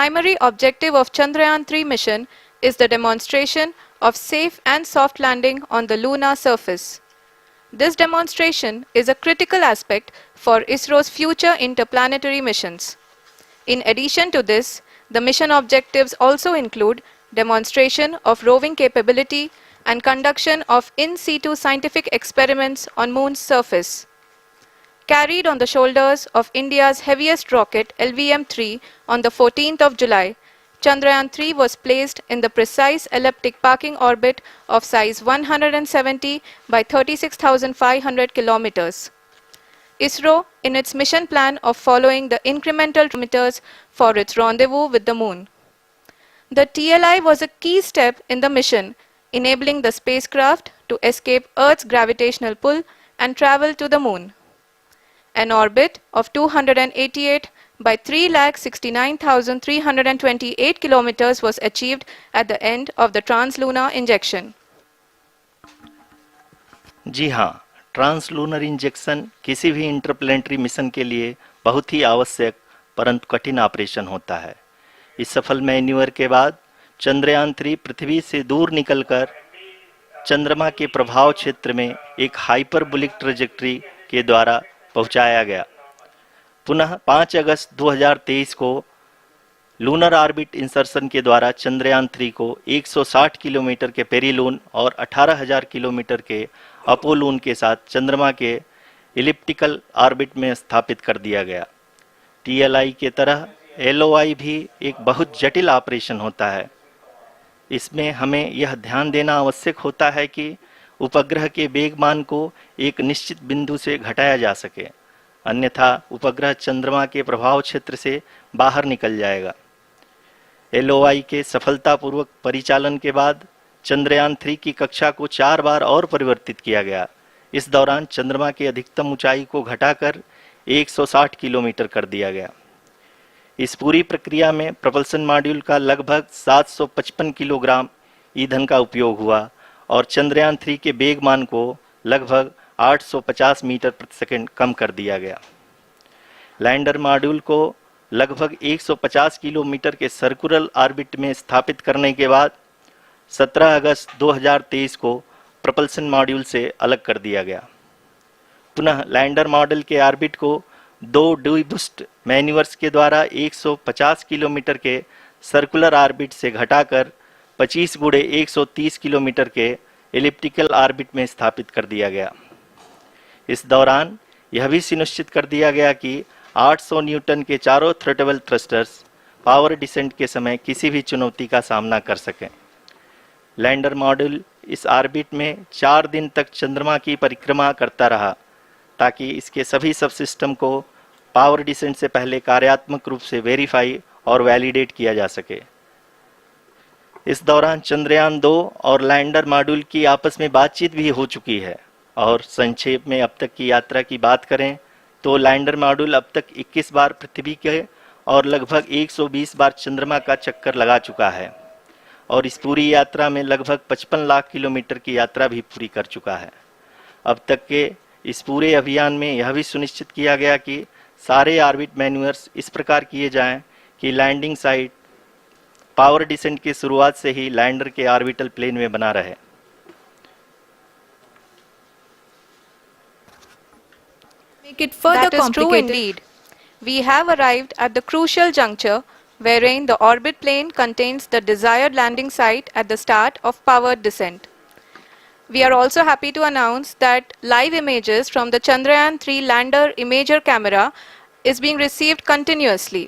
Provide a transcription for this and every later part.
primary objective of Chandrayaan-3 mission is the demonstration of safe and soft landing on the lunar surface. This demonstration is a critical aspect for ISRO's future interplanetary missions. In addition to this, the mission objectives also include demonstration of roving capability and conduction of in situ scientific experiments on Moon's surface. Carried on the shoulders of India's heaviest rocket LVM-3 on the 14th of July, Chandrayaan-3 was placed in the precise elliptic parking orbit of size 170 by 36,500 kilometers. ISRO, in its mission plan of following the incremental parameters for its rendezvous with the Moon. The TLI was a key step in the mission, enabling the spacecraft to escape Earth's gravitational pull and travel to the Moon. An orbit of 288 by 3,69,328 kilometers was achieved at the end of the translunar injection. जी हाँ, translunar injection किसी भी interplanetary mission के लिए बहुत ही आवश्यक परंतु कठिन operation होता है। इस सफल मैन्यूवर के बाद चंद्रयान-3 पृथ्वी से दूर निकलकर चंद्रमा के प्रभाव क्षेत्र में एक हाइपरबोलिक ट्रेजेक्टरी के द्वारा पहुंचाया गया। पुनः 5 अगस्त 2023 को लूनर ऑर्बिट इंसर्शन के द्वारा चंद्रयान-3 को 160 किलोमीटर के पेरीलून और 18,000 किलोमीटर के अपोलून के साथ चंद्रमा के इलिप्टिकल ऑर्बिट में स्थापित कर दिया गया। टीएलआई के तरह एलओआई भी एक बहुत जटिल ऑपरेशन होता है। इसमें हमें यह ध्यान देना आवश्यक होता है कि उपग्रह के वेगमान को एक निश्चित बिंदु से घटाया जा सके, अन्यथा उपग्रह चंद्रमा के प्रभाव क्षेत्र से बाहर निकल जाएगा। एलओआई के सफलतापूर्वक परिचालन के बाद चंद्रयान-3 की कक्षा को 4 बार और परिवर्तित किया गया। इस दौरान चंद्रमा की अधिकतम ऊंचाई को घटाकर 160 किलोमीटर कर दिया गया। इस पूरी प्रक्रिया में प्रपल्सन मॉड्यूल का लगभग 755 किलोग्राम ईंधन का उपयोग हुआ और चंद्रयान-3 के वेगमान को लगभग 850 मीटर प्रति सेकंड कम कर दिया गया। लैंडर मॉड्यूल को लगभग 150 किलोमीटर के सर्कुलर ऑर्बिट में स्थापित करने के बाद 17 अगस्त 2023 को प्रपल्सन मॉड्यूल से अलग कर दिया गया। पुनः लैंडर मॉडल के ऑर्बिट को 2 डीबूस्ट मैन्यूवर्स के द्वारा 150 किलोमीटर के सर्कुलर ऑर्बिट से घटाकर 25 गुणे 130 किलोमीटर के एलिप्टिकल ऑर्बिट में स्थापित कर दिया गया। इस दौरान यह भी सुनिश्चित कर दिया गया कि 800 न्यूटन के चारों थ्रोटेबल थ्रस्टर्स पावर डिसेंट के समय किसी भी चुनौती का सामना कर सकें। लैंडर मॉड्यूल इस ऑर्बिट में 4 दिन तक चंद्रमा की परिक्रमा करता रहा ताकि इसके सभी सब सिस्टम को पावर डिसेंट से पहले कार्यात्मक रूप से वेरीफाई और वैलिडेट किया जा सके। इस दौरान चंद्रयान-2 और लैंडर मॉड्यूल की आपस में बातचीत भी हो चुकी है। और संक्षेप में अब तक की यात्रा की बात करें तो लैंडर मॉड्यूल अब तक 21 बार पृथ्वी के और लगभग 120 बार चंद्रमा का चक्कर लगा चुका है और इस पूरी यात्रा में लगभग 55 लाख किलोमीटर की यात्रा भी पूरी कर चुका है। अब तक के इस पूरे अभियान में यह भी सुनिश्चित किया गया कि सारे ऑर्बिट मैन्यूवर्स इस प्रकार किए जाएं कि लैंडिंग साइट पावर डिसेंट की शुरुआत से ही लैंडर के ऑर्बिटल प्लेन में बना रहे। Make it further complicated. That is true indeed. We have arrived at the crucial juncture wherein the orbit plane contains the desired landing site at the start of powered descent. We are also happy to announce that live images from the Chandrayaan-3 lander imager camera is being received continuously.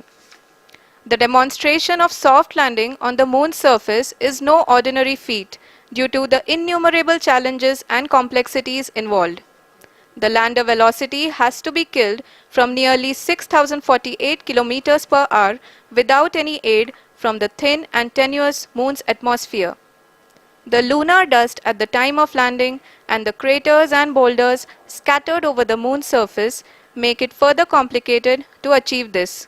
The demonstration of soft landing on the Moon's surface is no ordinary feat due to the innumerable challenges and complexities involved. The lander velocity has to be killed from nearly 6,048 kilometers per hour without any aid from the thin and tenuous Moon's atmosphere. The lunar dust at the time of landing and the craters and boulders scattered over the Moon's surface make it further complicated to achieve this.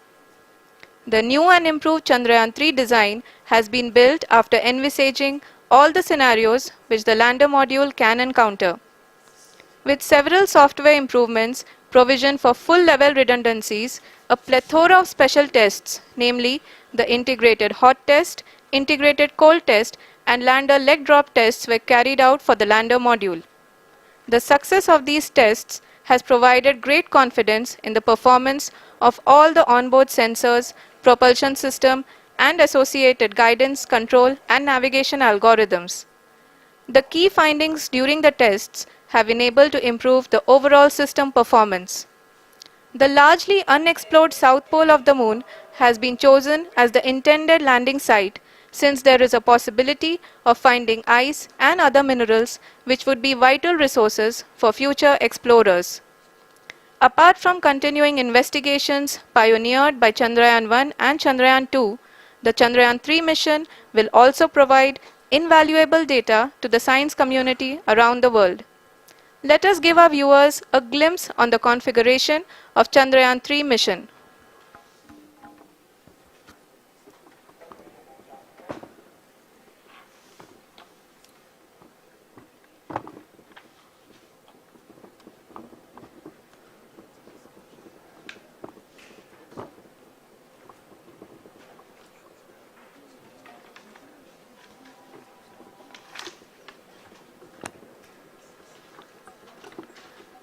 The new and improved Chandrayaan-3 design has been built after envisaging all the scenarios which the lander module can encounter. With several software improvements, provision for full-level redundancies, a plethora of special tests, namely The integrated hot test, integrated cold test, and lander leg drop tests were carried out for the lander module. The success of these tests has provided great confidence in the performance of all the onboard sensors, propulsion system, and associated guidance, control, and navigation algorithms. The key findings during the tests have enabled to improve the overall system performance. The largely unexplored south pole of the moon has been chosen as the intended landing site since there is a possibility of finding ice and other minerals which would be vital resources for future explorers. Apart from continuing investigations pioneered by Chandrayaan 1 and Chandrayaan 2, the Chandrayaan 3 mission will also provide invaluable data to the science community around the world. Let us give our viewers a glimpse on the configuration of Chandrayaan 3 mission.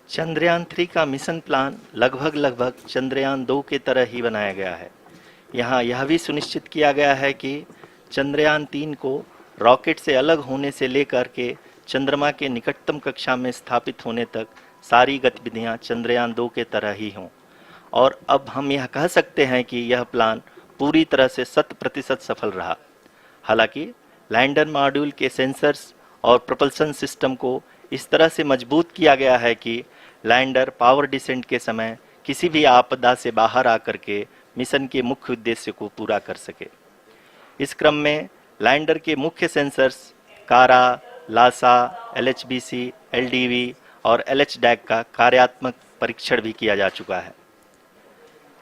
Chandrayaan 3 का mission plan लगभग चंद्रयान 2 के तरह ही बनाया गया है। यहाँ यह भी सुनिश्चित किया गया है कि चंद्रयान 3 को रॉकेट से अलग होने से लेकर के चंद्रमा के निकटतम कक्षा में स्थापित होने तक सारी गतिविधियां चंद्रयान 2 के तरह ही हों। और अब हम यह कह सकते हैं कि यह प्लान पूरी तरह से 100% सफल रहा। हालांकि लैंडर मॉड्यूल के सेंसर्स और प्रोपल्शन सिस्टम को इस तरह से मजबूत किया गया है कि लैंडर पावर डिसेंट के समय किसी भी आपदा से बाहर आकर के मिशन के मुख्य उद्देश्य को पूरा कर सके। इस क्रम में लैंडर के मुख्य सेंसर्स कारा, लासा, LHBC, LDV और LHDAC का कार्यात्मक परीक्षण भी किया जा चुका है।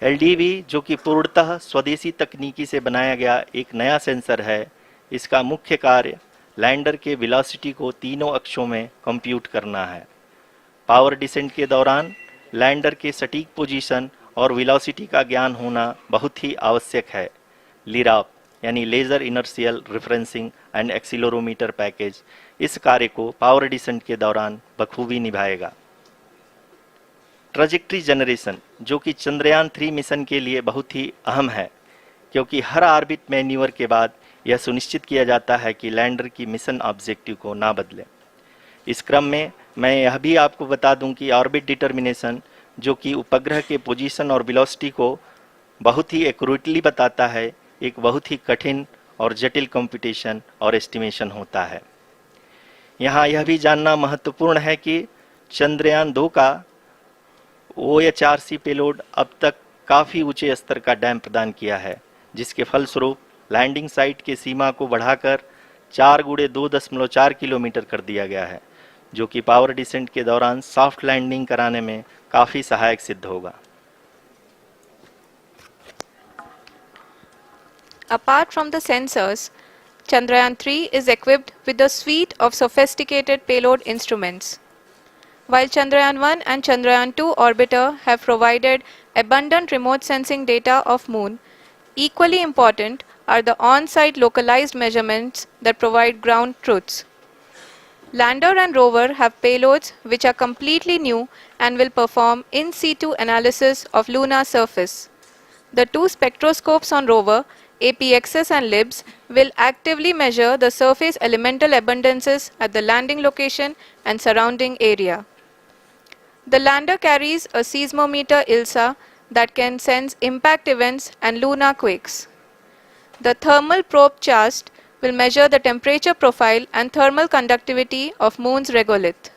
LDV जो कि पूर्णतः स्वदेशी तकनीकी से बनाया गया एक नया सेंसर है, इसका मुख्य कार्य लैंडर के वेलोसिटी को तीनों अक्षों में कंप्यूट करना है। पावर डिसेंट के दौरान लैंडर के सटीक पोजीशन और वेलोसिटी का ज्ञान होना बहुत ही आवश्यक है। लिराप यानी laser inertial referencing and accelerometer package इस कार्य को पावर डिसेंट के दौरान बखूबी निभाएगा। ट्रैजेक्टरी जनरेशन जो कि चंद्रयान 3 मिशन के लिए बहुत ही अहम है, क्योंकि हर ऑर्बिट मैन्यूवर के बाद यह सुनिश्चित किया जाता है कि लैंडर की मिशन ऑब्जेक्टिव को ना बदले। इस क्रम में मैं यह भी आपको बता दूं कि ऑर्बिट डिटर्मिनेशन जो कि उपग्रह के पोजीशन और वेलोसिटी को बहुत ही एक्यूरेटली बताता है, एक बहुत ही कठिन और जटिल कंप्यूटेशन और एस्टिमेशन होता है। यहाँ यह भी जानना महत्वपूर्ण है कि चंद्रयान 2 का OHRC पेलोड अब तक काफ़ी ऊंचे स्तर का डैम प्रदान किया है, जिसके फलस्वरूप लैंडिंग साइट के सीमा को बढ़ाकर 4x2.4 किलोमीटर कर दिया गया है, जो कि पावर डिसेंट के दौरान सॉफ्ट लैंडिंग कराने में काफ़ी सहायक सिद्ध होगा। Apart from the sensors, Chandrayaan 3 is equipped with a suite of sophisticated payload instruments. While Chandrayaan 1 and Chandrayaan 2 orbiter have provided abundant remote sensing data of Moon, equally important are the on-site localized measurements that provide ground truths. Lander and rover have payloads which are completely new and will perform in situ analysis of lunar surface. The two spectroscopes on rover, APXS and LIBS, will actively measure the surface elemental abundances at the landing location and surrounding area. The lander carries a seismometer ILSA that can sense impact events and lunar quakes. The thermal probe CHAST will measure the temperature profile and thermal conductivity of Moon's regolith.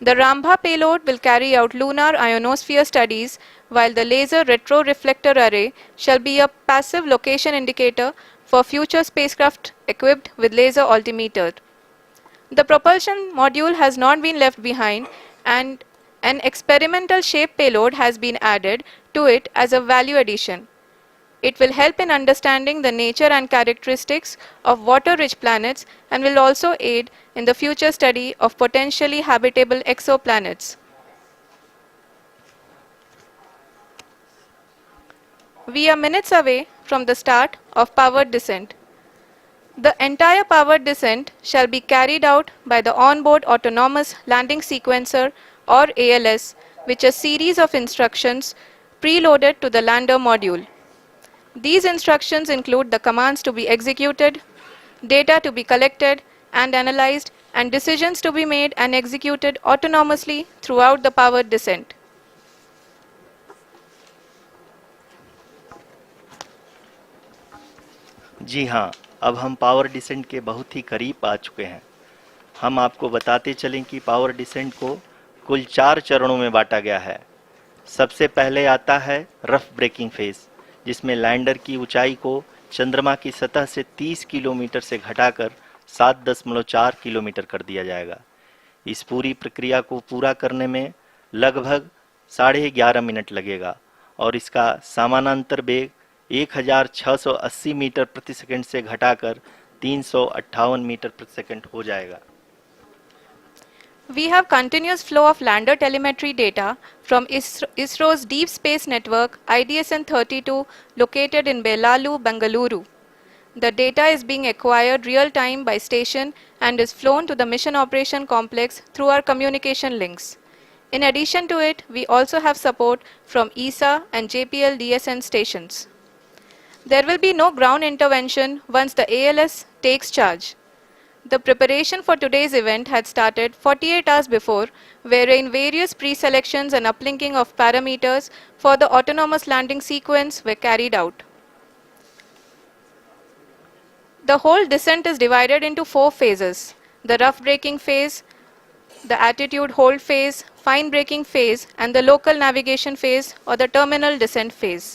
The Rambha payload will carry out lunar ionosphere studies, while the laser retroreflector array shall be a passive location indicator for future spacecraft equipped with laser altimeter. The propulsion module has not been left behind, and an experimental shape payload has been added to it as a value addition. It will help in understanding the nature and characteristics of water-rich planets and will also aid in the future study of potentially habitable exoplanets. We are minutes away from the start of powered descent. The entire powered descent shall be carried out by the onboard autonomous landing sequencer or ALS, which is a series of instructions preloaded to the lander module. These instructions include the commands to be executed, data to be collected and analyzed, and decisions to be made and executed autonomously throughout the powered descent. जी हाँ, अब हम power descent के बहुत ही करीब आ चुके हैं। हम आपको बताते चलें कि पावर डिसेंट को कुल 4 चरणों में बांटा गया है। सबसे पहले आता है रफ ब्रेकिंग फेज, जिसमें लैंडर की ऊंचाई को चंद्रमा की सतह से 30 किलोमीटर से घटाकर 7.4 किलोमीटर कर दिया जाएगा। इस पूरी प्रक्रिया को पूरा करने में लगभग 11.5 मिनट लगेगा और इसका समानांतर वेग 1680 मीटर प्रति सेकंड से घटाकर 358 मीटर प्रति सेकंड हो जाएगा। We have continuous flow of lander telemetry data from ISRO's Deep Space Network IDSN-32 located in Belalu, Bengaluru. The data is being acquired real-time by station and is flown to the Mission Operation Complex through our communication links. In addition to it, we also have support from ESA and JPL DSN stations. There will be no ground intervention once the ALS takes charge. The preparation for today's event had started 48 hours before, wherein various pre-selections and uplinking of parameters for the autonomous landing sequence were carried out. The whole descent is divided into 4 phases: the rough braking phase, the attitude hold phase, fine braking phase, and the local navigation phase or the terminal descent phase.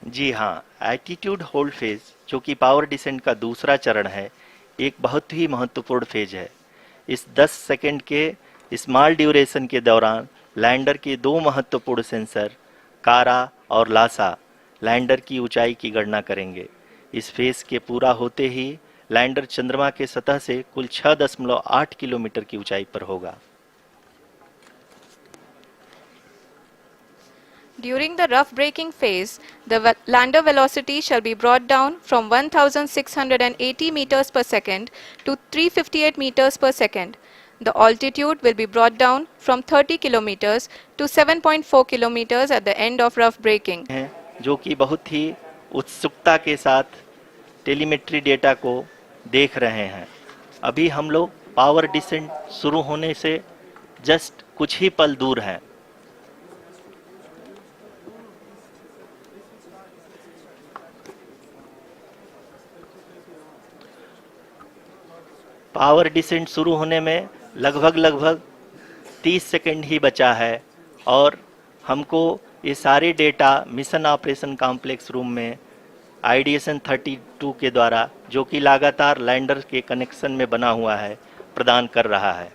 जी हाँ, attitude hold phase, जो कि power descent का दूसरा चरण है, एक बहुत ही महत्वपूर्ण फेज है। इस 10 सेकंड के स्मॉल ड्यूरेशन के दौरान लैंडर के 2 महत्वपूर्ण सेंसर कारा और लासा लैंडर की ऊंचाई की गणना करेंगे। इस फेज के पूरा होते ही लैंडर चंद्रमा के सतह से कुल 6.8 किलोमीटर की ऊंचाई पर होगा। During the rough braking phase, the lander velocity shall be brought down from 1680 meters per second to 358 meters per second. The altitude will be brought down from 30 kilometers to 7.4 kilometers at the end of rough braking. जो कि बहुत ही उत्सुकता के साथ telemetry data को देख रहे हैं। अभी हम लोग पावर डिसेंट शुरू होने से जस्ट कुछ ही पल दूर हैं। पावर डिसेंट शुरू होने में लगभग 30 सेकंड ही बचा है और हमको ये सारे data mission operation complex room में IDSN-32 के द्वारा, जो कि लगातार लैंडर के कनेक्शन में बना हुआ है, प्रदान कर रहा है।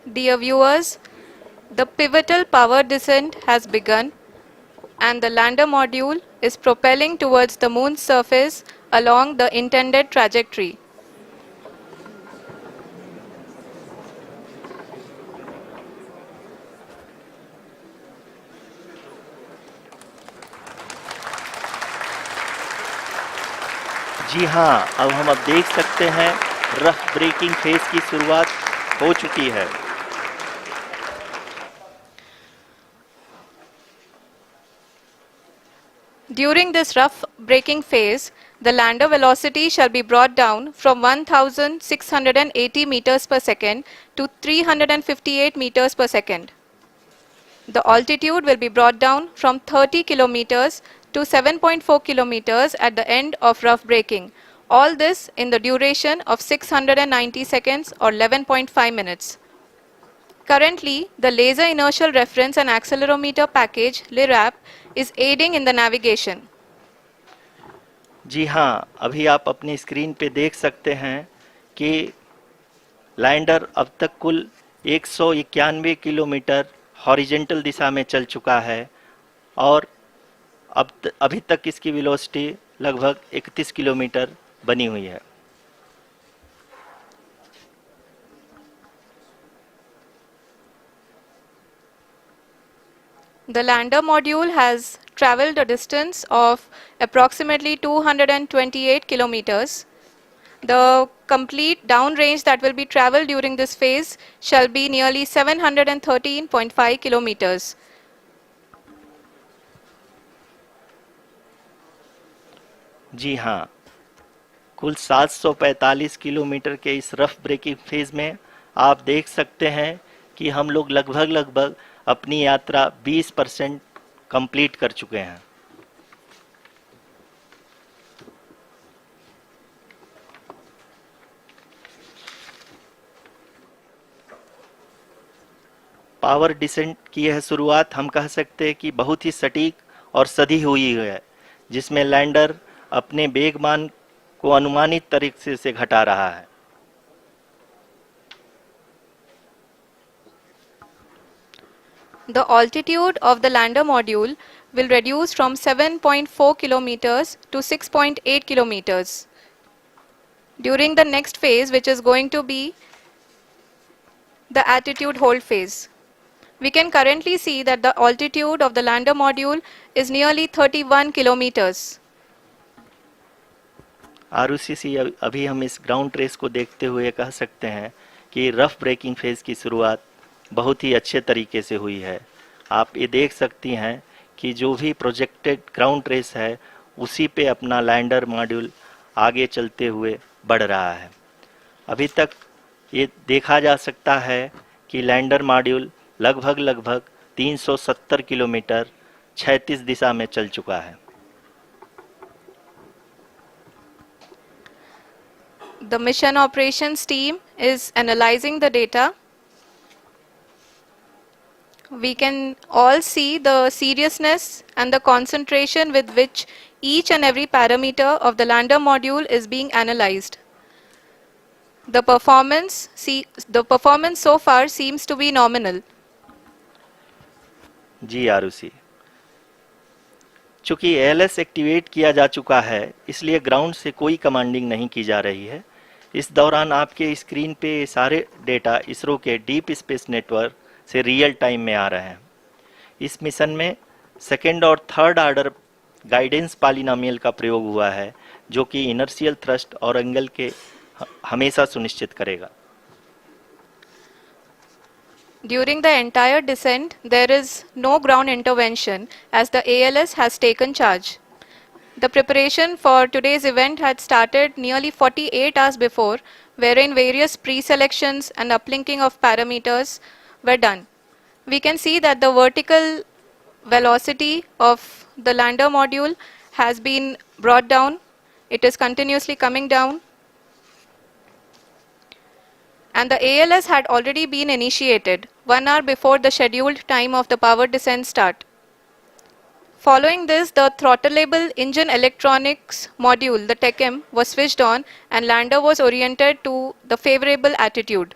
Dear viewers, the pivotal power descent has begun and the lander module is propelling towards the moon's surface along the intended trajectory. जी हाँ, अब हम देख सकते हैं रफ ब्रेकिंग फेज की शुरुआत हो चुकी है। During this rough braking phase, the lander velocity shall be brought down from 1680 meters per second to 358 meters per second. The altitude will be brought down from 30 kilometers to 7.4 kilometers at the end of rough braking. All this in the duration of 690 seconds or 11.5 minutes. Currently, the Laser Inertial Reference and Accelerometer package (LIRAP) is aiding in the navigation. जी हाँ, अभी आप अपनी screen पे देख सकते हैं कि lander अब तक कुल 191 किलोमीटर हॉरिजेंटल दिशा में चल चुका है और अभी तक इसकी वेलोसिटी लगभग 31 किलोमीटर बनी हुई है। The lander module has traveled a distance of approximately 228 kilometers. The complete downrange that will be traveled during this phase shall be nearly 713.5 kilometers. जी हाँ, कुल 745 किलोमीटर के इस रफ ब्रेकिंग फेज में आप देख सकते हैं कि हम लोग लगभग अपनी यात्रा 20% कंप्लीट कर चुके हैं। पावर डिसेंट की यह शुरुआत हम कह सकते हैं कि बहुत ही सटीक और सधी हुई है, जिसमें लैंडर अपने वेगमान को अनुमानित तरीके से घटा रहा है। The altitude of the lander module will reduce from 7.4 kilometers to 6.8 kilometers during the next phase, which is going to be the attitude hold phase. We can currently see that the altitude of the lander module is nearly 31 kilometers. Arushi, अभी हम इस ground trace को देखते हुए कह सकते हैं कि रफ ब्रेकिंग फेज की शुरुआत बहुत ही अच्छे तरीके से हुई है। आप ये देख सकती हैं कि जो भी प्रोजेक्टेड ग्राउंड ट्रेस है उसी पे अपना लैंडर मॉड्यूल आगे चलते हुए बढ़ रहा है। अभी तक ये देखा जा सकता है कि लैंडर मॉड्यूल लगभग 370 किलोमीटर क्षैतिज दिशा में चल चुका है। The mission operations team is analyzing the data. We can all see the seriousness and the concentration with which each and every parameter of the lander module is being analyzed. The performance so far seems to be nominal. जी आरुषि, चूंकि ALS activate किया जा चुका है इसलिए ground से कोई commanding नहीं की जा रही है। इस दौरान आपके स्क्रीन पे सारे डेटा इसरो के डीप स्पेस नेटवर्क से रियल टाइम में आ रहे हैं। इस मिशन में सेकेंड और थर्ड ऑर्डर गाइडेंस पॉलिनोमियल का प्रयोग हुआ है, जो कि इनर्शियल थ्रस्ट और एंगल के हमेशा सुनिश्चित करेगा। During the entire descent, there is no ground intervention as the ALS has taken charge. The preparation for today's event had started nearly 48 hours before, wherein various pre-selections and uplinking of parameters were done. We can see that the vertical velocity of the lander module has been brought down. It is continuously coming down. And the ALS had already been initiated 1 hour before the scheduled time of the power descent start. Following this, the throttleable engine electronics module, the TECM, was switched on and lander was oriented to the favorable attitude.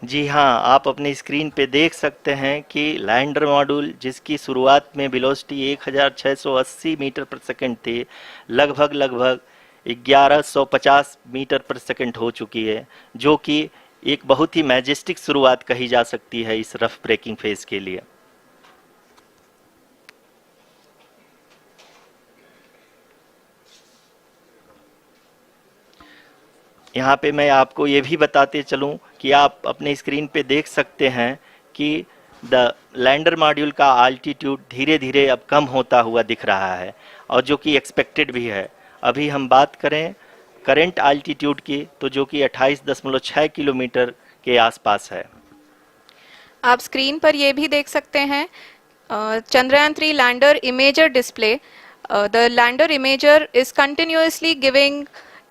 जी हाँ, आप अपनी screen पे देख सकते हैं कि lander module जिसकी शुरुआत में वेलोसिटी 1680 मीटर पर सेकंड थी, लगभग 1150 मीटर पर सेकंड हो चुकी है, जो कि एक बहुत ही मैजेस्टिक शुरुआत कही जा सकती है इस रफ ब्रेकिंग फेज के लिए। यहाँ पे मैं आपको ये भी बताते चलूँ कि आप अपने स्क्रीन पे देख सकते हैं कि द लैंडर मॉड्यूल का आल्टीट्यूड धीरे धीरे अब कम होता हुआ दिख रहा है, और जो कि एक्सपेक्टेड भी है। अभी हम बात करें करंट आल्टीट्यूड की, तो जो कि 28.6 किलोमीटर के आसपास है। आप स्क्रीन पर ये भी देख सकते हैं Chandrayaan 3 lander imager display. The lander imager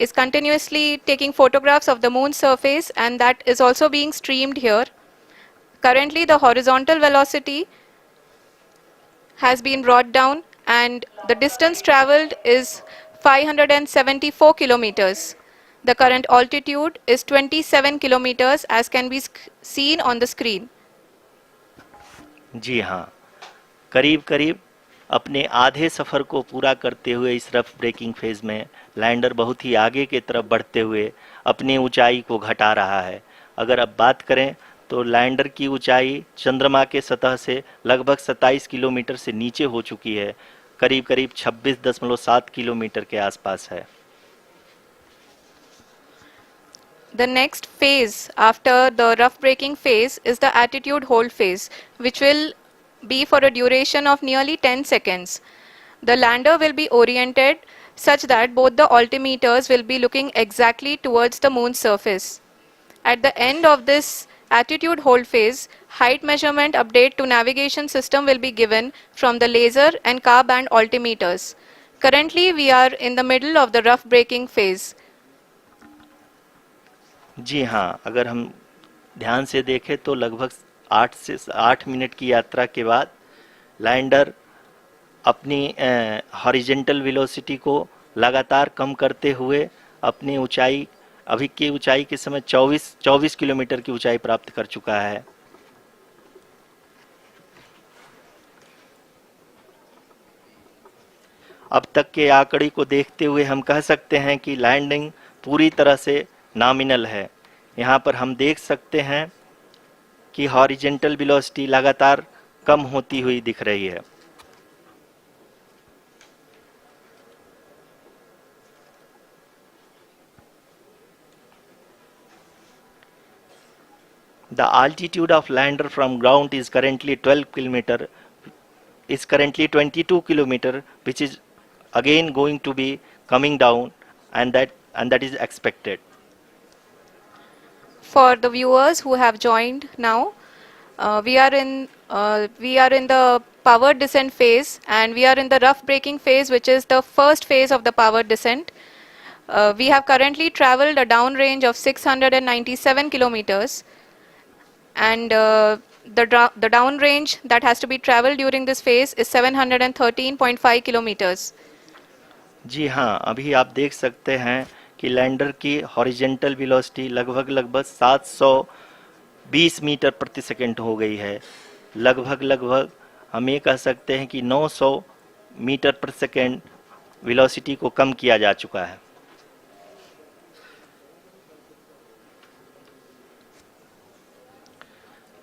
is continuously taking photographs of the moon surface, and that is also being streamed here. Currently the horizontal velocity has been brought down and the distance traveled is 574 kilometers. The current altitude is 27 kilometers as can be seen on the screen. जी हाँ, करीब अपने आधे सफ़र को पूरा करते हुए इस rough breaking phase में लैंडर बहुत ही आगे की तरफ बढ़ते हुए अपनी ऊंचाई को घटा रहा है। अगर अब बात करें तो लैंडर की ऊंचाई चंद्रमा के सतह से लगभग 27 किलोमीटर से नीचे हो चुकी है, करीब करीब 26.7 किलोमीटर के आसपास है। The next phase after the rough braking phase is the attitude hold phase, which will be for a duration of nearly 10 seconds. The lander will be oriented such that both the altimeters will be looking exactly towards the moon's surface. At the end of this attitude hold phase, height measurement update to navigation system will be given from the laser and car band altimeters. Currently, we are in the middle of the rough braking phase. जी हाँ, अगर हम ध्यान से देखें तो लगभग 8 minute की यात्रा के बाद लैंडर अपनी हॉरिजेंटल वेलोसिटी को लगातार कम करते हुए अपनी ऊंचाई, अभी की ऊंचाई के समय 24 किलोमीटर की ऊंचाई प्राप्त कर चुका है। अब तक के आंकड़े को देखते हुए हम कह सकते हैं कि लैंडिंग पूरी तरह से नॉमिनल है। यहाँ पर हम देख सकते हैं कि हॉरिजेंटल वेलोसिटी लगातार कम होती हुई दिख रही है। The altitude of lander from ground is currently 22 kilometer, which is again going to be coming down, and that is expected. For the viewers who have joined now, we are in the power descent phase, and we are in the rough braking phase, which is the first phase of the power descent. We have currently traveled a downrange of 697 kilometers, and the downrange that has to be traveled during this phase is 713.5 kilometers. जी हाँ, अभी आप देख सकते हैं कि lander की horizontal velocity लगभग 720 metre प्रति सेकंड हो गई है। लगभग हम ये कह सकते हैं कि 900 मीटर प्रति सेकंड वेलोसिटी को कम किया जा चुका है।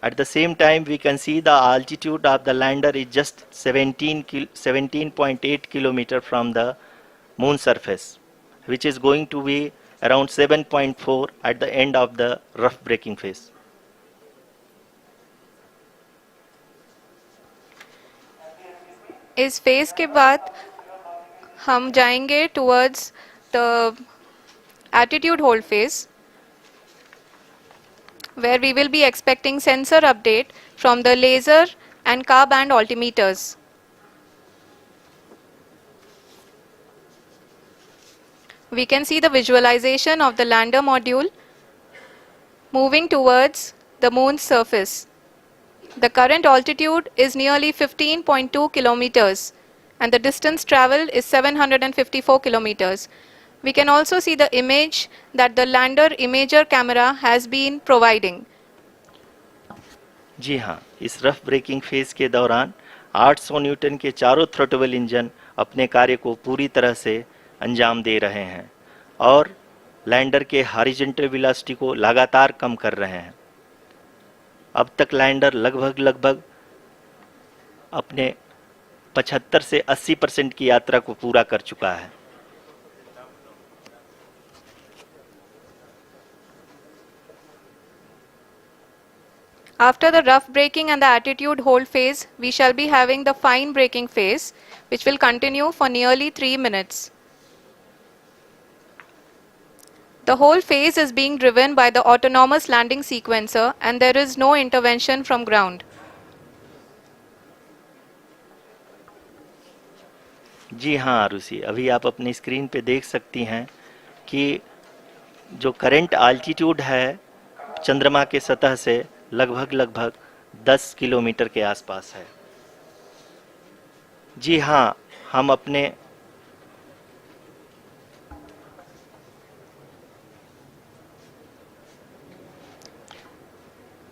At the same time, we can see the altitude of the lander is just 17.8 kilometer from the moon surface, which is going to be around 7.4 at the end of the rough braking phase. इस phase के बाद हम जाएंगे towards the attitude hold phase, where we will be expecting sensor update from the laser and car band altimeters. We can see the visualization of the lander module moving towards the moon's surface. The current altitude is nearly 15.2 kilometers, and the distance traveled is 754 kilometers. We can also see the image that the lander imager camera has been providing. जी हाँ, इस rough breaking phase के दौरान 800 Newton के चारों throttle engine अपने कार्य को पूरी तरह से अंजाम दे रहे हैं और लैंडर के हॉरिजॉन्टल वेलोसिटी को लगातार कम कर रहे हैं। अब तक लैंडर लगभग अपने 75 से 80% की यात्रा को पूरा कर चुका है। After the rough braking and the attitude hold phase, we shall be having the fine braking phase, which will continue for nearly 3 minutes. The whole phase is being driven by the autonomous landing sequencer, and there is no intervention from ground. जी हाँ आरुषि, अभी आप अपनी screen पे देख सकती हैं कि जो करंट आल्टीट्यूड है चंद्रमा के सतह से लगभग 10 किलोमीटर के आसपास है। जी हाँ, हम अपने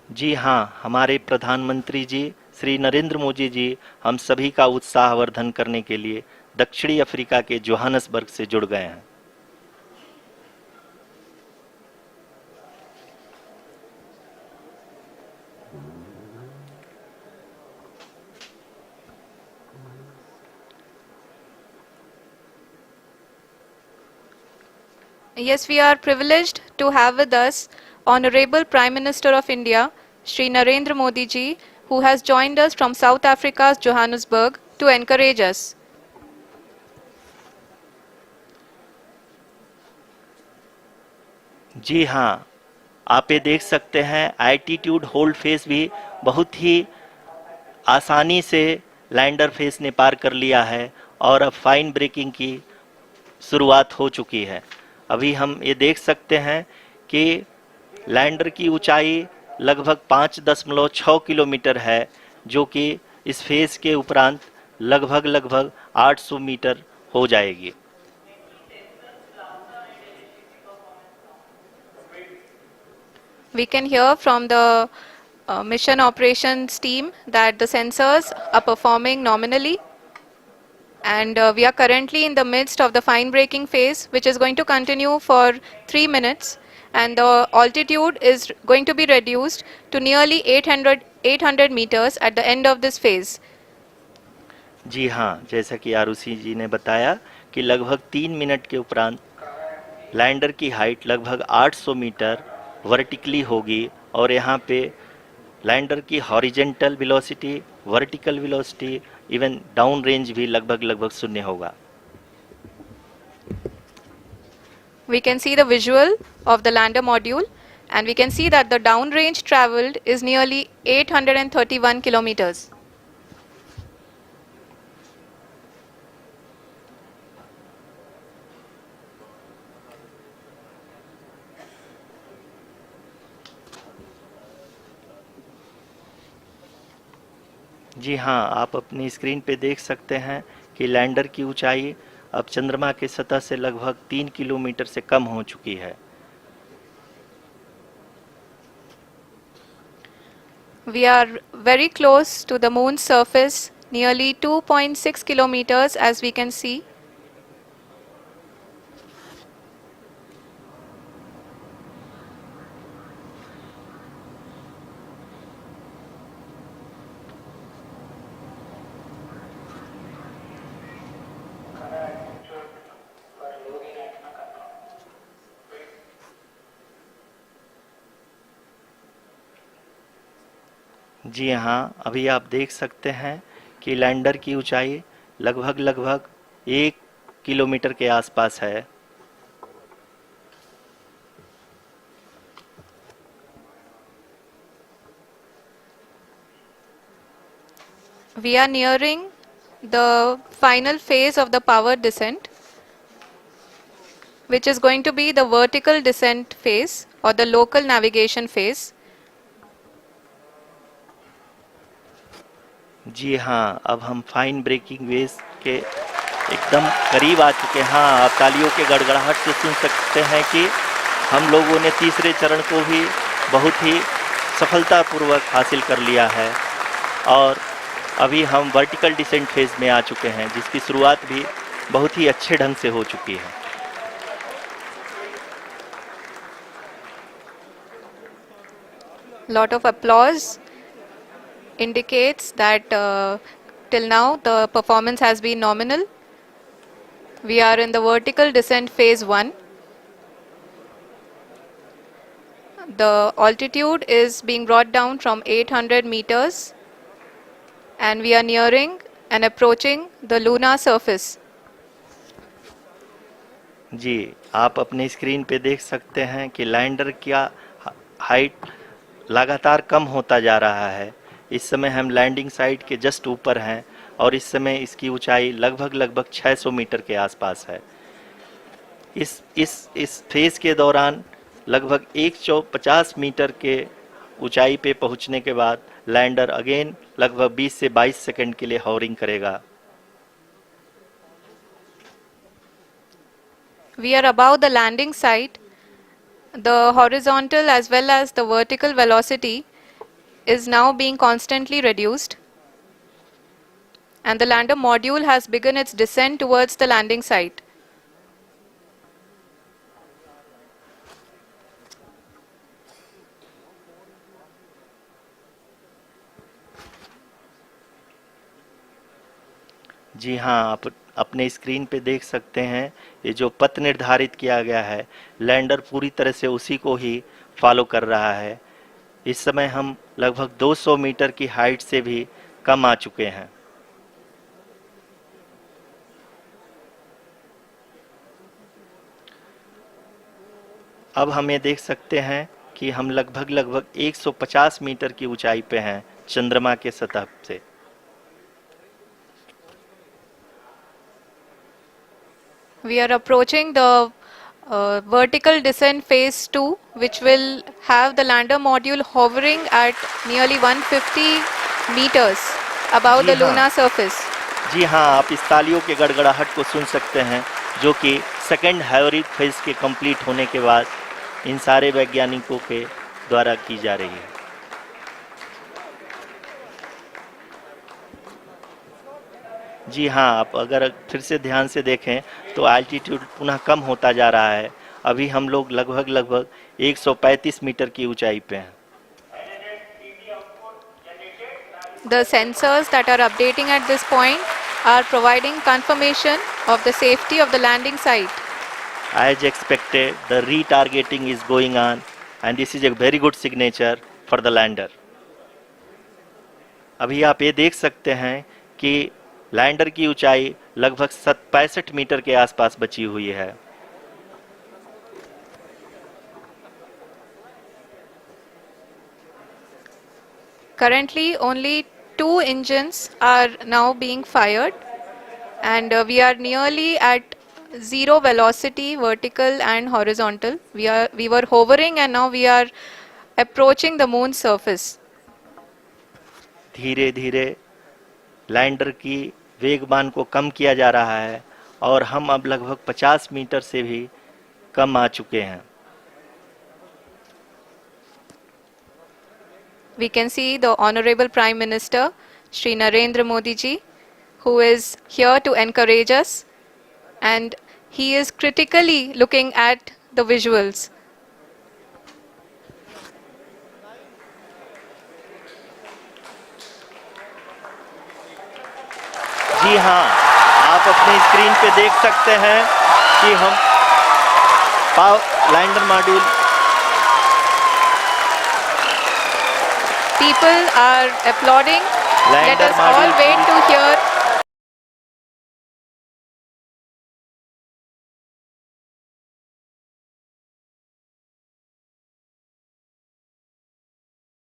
जी हाँ, हमारे प्रधानमंत्री जी श्री नरेंद्र मोदी जी हम सभी का उत्साहवर्धन करने के लिए दक्षिणी अफ्रीका के जोहानसबर्ग से जुड़ गए हैं। Yes, we are privileged to have with us Honorable Prime Minister of India, Shri Narendra Modi ji, who has joined us from South Africa's Johannesburg to encourage us. जी हाँ, आप ये देख सकते हैं एल्टीट्यूड होल्ड फेस भी बहुत ही आसानी से लैंडर फेस ने पार कर लिया है और अब फाइन ब्रेकिंग की शुरुआत हो चुकी है। अभी हम ये देख सकते हैं कि लैंडर की ऊंचाई लगभग 5.6 किलोमीटर है, जो कि इस फेस के उपरांत लगभग 800 मीटर हो जाएगी। We can hear from the mission operations team that the sensors are performing nominally, and we are currently in the midst of the fine braking phase, which is going to continue for 3 minutes, and the altitude is going to be reduced to nearly 800 meters at the end of this phase. जी हाँ, जैसा कि आरुषि जी ने बताया कि लगभग 3 minute के उपरांत lander की हाइट लगभग 800 मीटर वर्टिकली होगी और यहाँ पे लैंडर की horizontal velocity, vertical velocity, even down range भी लगभग शून्य होगा। We can see the visual of the lander module, and we can see that the downrange traveled is nearly 831 kilometers. जी हाँ, आप अपनी स्क्रीन पे देख सकते हैं कि लैंडर की ऊंचाई अब चंद्रमा की सतह से लगभग 3 किलोमीटर से कम हो चुकी है। We are very close to the moon's surface, nearly 2.6 kilometers as we can see. जी हाँ, अभी आप देख सकते हैं कि लैंडर की ऊंचाई लगभग 1 किलोमीटर के आसपास है। We are nearing the final phase of the power descent, which is going to be the vertical descent phase or the local navigation phase. जी हाँ, अब हम फाइन ब्रेकिंग वेव के एकदम करीब आ चुके हैं। हाँ, आप तालियों के गड़गड़ाहट से सुन सकते हैं कि हम लोगों ने तीसरे चरण को भी बहुत ही सफलतापूर्वक हासिल कर लिया है और अभी हम वर्टिकल डिसेंट फेज में आ चुके हैं, जिसकी शुरुआत भी बहुत ही अच्छे ढंग से हो चुकी है। Lot of applause indicates that till now the performance has been nominal. We are in the vertical descent phase 1. The altitude is being brought down from 800 meters, and we are nearing and approaching the lunar surface. जी, आप अपनी screen पे देख सकते हैं कि lander का height लगातार कम होता जा रहा है। इस समय हम लैंडिंग साइट के जस्ट ऊपर हैं और इस समय इसकी ऊंचाई लगभग 600 मीटर के आसपास है। इस फेज के दौरान लगभग 150 मीटर के ऊंचाई पे पहुंचने के बाद लैंडर अगेन लगभग 20 से 22 सेकंड के लिए हॉवरिंग करेगा। We are above the landing site. The horizontal as well as the vertical velocity is now being constantly reduced, and the lander module has begun its descent towards the landing site. जी हाँ, आप अपने screen पे देख सकते हैं, ये जो पथ निर्धारित किया गया है, लैंडर पूरी तरह से उसी को ही फॉलो कर रहा है। इस समय हम लगभग 200 मीटर की हाइट से भी कम आ चुके हैं। अब हम ये देख सकते हैं कि हम लगभग 150 मीटर की ऊंचाई पे हैं चंद्रमा के सतह से। We are approaching the vertical descent phase 2, which will have the lander module hovering at nearly 150 meters above ji the हाँ। lunar surface. जी हाँ, आप इस तालियों के गड़गड़ाहट को सुन सकते हैं, जो कि सेकेंड हाइब्रिड फेज के कंप्लीट होने के बाद इन सारे वैज्ञानिकों के द्वारा की जा रही है। जी हाँ, आप अगर फिर से ध्यान से देखें तो एल्टीट्यूड पुनः कम होता जा रहा है। अभी हम लोग लगभग 135 मीटर की ऊंचाई पे हैं। The sensors that are updating at this point are providing confirmation of the safety of the landing site. As expected, the retargeting is going on and this is a very good signature for the lander. अभी आप ये देख सकते हैं कि lander की ऊंचाई लगभग 65 मीटर के आसपास बची हुई है। Currently, only 2 engines are now being fired, and we are nearly at zero velocity, vertical and horizontal. We were hovering, and now we are approaching the moon's surface. धीरे धीरे लैंडर की वेगमान को कम किया जा रहा है और हम अब लगभग 50 मीटर से भी कम आ चुके हैं। We can see the Honorable Prime Minister, Shri Narendra Modi ji, who is here to encourage us, and he is critically looking at the visuals. जी हाँ, आप अपने स्क्रीन पे देख सकते हैं कि हम lander module People are applauding. Let us all wait to hear